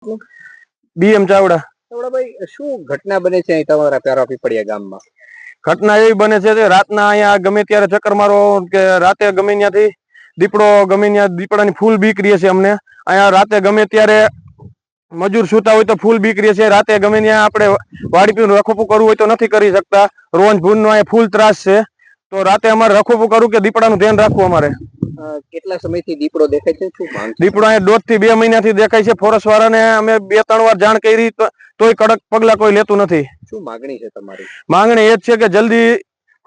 BM Chavda. ભાઈ શું ઘટના બને છે તમારા પ્યારા પીપળિયા ગામમાં? ઘટના એવી બને છે કે રાતના અહીંયા ગમે ત્યારે ચક્કર મારો કે રાતે ગમે ત્યાંથી દીપડો ગમે ત્યાં દીપડાની ફૂલ બીક રહે છે. અમને અહીંયા રાતે ગમે ત્યારે મજૂર સુતા હોય તો ફૂલ બીક રહે છે. રાતે ગમે ત્યાં આપણે વાડી પીને રખોપું કરવું હોય તો નથી કરી શકતા. રોજ ભૂનનો અહીંયા ફૂલ ત્રાસ છે. તો રાતે અમારે રખોપું કરવું કે દીપડાનું ધ્યાન રાખવું અમારે. કેટલા સમયથી દીપડો દેખાય છે? શું માંગ? દીપડો અહીંયા 1.5 થી 2 મહિનાથી દેખાય છે. ફોરેસ્ટ વાળાને અમે 2-3 વાર જાણ કરી તોય કડક પગલા કોઈ લેતું નથી. શું માંગણી છે તમારી? માંગણી એ જ છે કે જલ્દી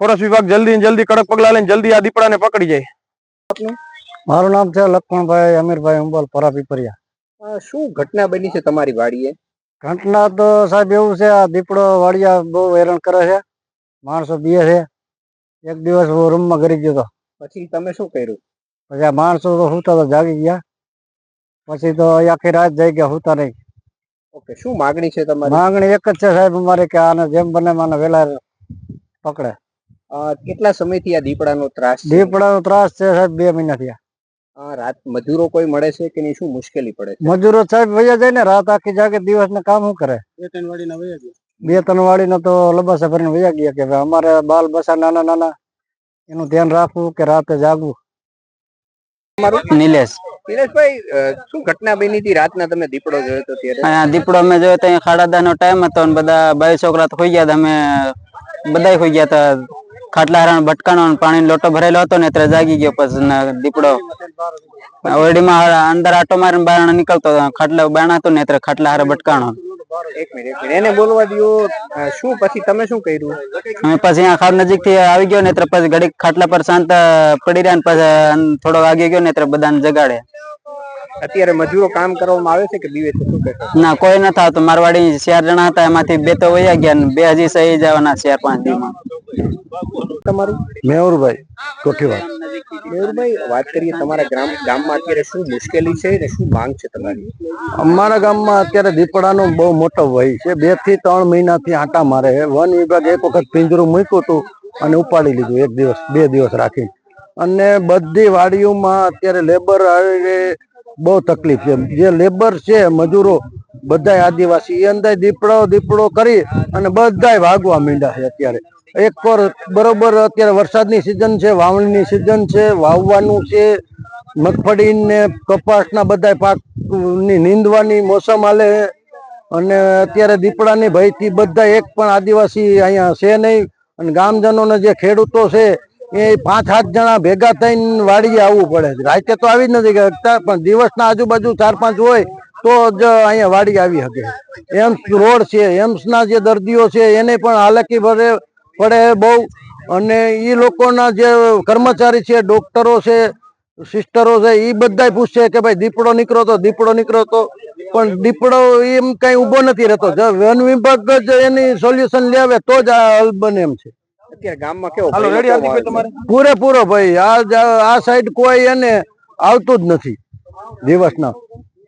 ફોરેસ્ટ વિભાગ જલ્દી કડક પગલા લઈને જલ્દી આ દીપડાને પકડી જાય. મારું નામ છે લખમણભાઈ અમીરભાઈ અંબોલ પરા પીપરિયા. શું ઘટના બની છે તમારી વાડીએ? ઘટના તો સાહેબ એવું છે, આ દીપડો વાડિયા બહુ હેરાન કરે છે. માણસો બીએ છે. એક દિવસ હું રૂમમાં ઘરી ગયો હતો. પછી તમે શું કર્યું? પછી આ માણસો તો સુતા તો જાગી ગયા. પછી તો આખી રાત જઈ ગયા, સુતા નહીં. ઓકે, શું માંગણી છે તમારી? માંગણી એક જ છે સાહેબ અમારે કે આને જેમ બને મને વેલા પકડે. કેટલા સમયથી આ દીપડાનો ત્રાસ છે? દીપડાનો ત્રાસ છે સાહેબ 2 મહિના થયા. રાત મજૂરો કોઈ મળે છે કે નહીં? શું મુશ્કેલી પડે છે? મજૂરો સાહેબ વયા જાય ને, રાત આખી જાગે, દિવસ ને કામ શું કરે? 2-3 વાડીના તો લબાસા ભરીને વયા ગયા કે અમારે બાલ બસા નાના એનું ધ્યાન રાખવું કે રાતે જાગવું. નિલેશભાઈ, શું ઘટના બની હતી રાતના? તમે દીપડો જોયો તો ત્યારે? દીપડો અમે જોયો તો 10:30 નો ટાઈમ હતો ને બધા બાઈ છોકરા તો ખોઈ ગયા હતા. અમે બધા ખોઈ ગયા હતા. ખાટલા હરણ ભટકાનો પાણી લોટો ભરેલો હતો ને એટલે જાગી ગયો. પછી દીપડો ઓરડીમાં અંદર આટો મારીને બહાર નીકળતો ખાટલા બાણા હતો ને એટલે ખાટલા હારે ભટકાણો. એક મિનિટ એને બોલવા દો. શું પછી તમે શું કર્યું? અમે પછી અહીંયા ખાડ નજીક થી આવી ગયો ને એટલે પછી ઘડીક ખાટલા પર શાંત પડી રહ્યા ને પછી થોડો વાગી ગયો ને એટલે બધાને જગાડે. અત્યારે મજૂરો કામ કરવામાં આવે છે કે બીવે છે? શું કહે? ના, કોઈ નથી આવતું. મારવાડી 4 જણા હતા, એમાંથી 2 તો વયા ગયા ને 2 હજી સહી જવાના 4-5 દિવસમાં. તમારું? મેહુરભાઈ કોઠીવાડ. મેહુરભાઈ, વાત કરીએ તમારા ગામમાં અત્યારે શું મુશ્કેલી છે ને શું માંગ છે તમારી? અમારા ગામમાં અત્યારે દીપડાનો બહુ મોટો ભય છે. 2 થી 3 મહિનાથી આંટા મારે. વન વિભાગ એક વખત પિંજરું મૂક્યું હતું અને ઉપાડી લીધું 1 દિવસ 2 દિવસ રાખીને. અને બધી વાડીઓમાં અત્યારે લેબર બહુ તકલીફ છે. જે લેબર છે મજૂરો બધા આદિવાસી એ અંદર દીપડો કરી અને બધા ભાગવા માંડ્યા છે. અત્યારે એક પર બરોબર અત્યારે વરસાદની સિઝન છે, વાવણીની સિઝન છે, વાવવાનું છે, મગફળી ને કપાસના બધા પાકની નીંદવાની મોસમ હાલે. અને અત્યારે દીપડાની ભયથી બધા એક પણ આદિવાસી અહીંયા છે નહીં. અને ગામજનોને જે ખેડૂતો છે એ 5-7 જણા ભેગા થઈને વાડીએ આવવું પડે. રાતે તો આવી જ નથી શકતા, પણ દિવસના આજુબાજુ 4-5 હોય તો જ અહીંયા વાડી આવી શકે. એમ્સ રોડ છે, એમ્સના જે દર્દીઓ છે એને પણ હાલાકી પડે બહુ. અને એ લોકોના જે કર્મચારી છે, ડોક્ટરો છે, સિસ્ટરો છે, એ બધા પૂછે કે ભાઈ દીપડો નીકળો તો પણ દીપડો એમ કઈ ઉભો નથી રહેતો. વન વિભાગ જ એની સોલ્યુશન લેવે તો જ આ હલ બને એમ છે. અત્યારે ગામમાં કેવો પૂરેપૂરો ભાઈ આ સાઈડ કોઈ એને આવતું જ નથી દિવસના.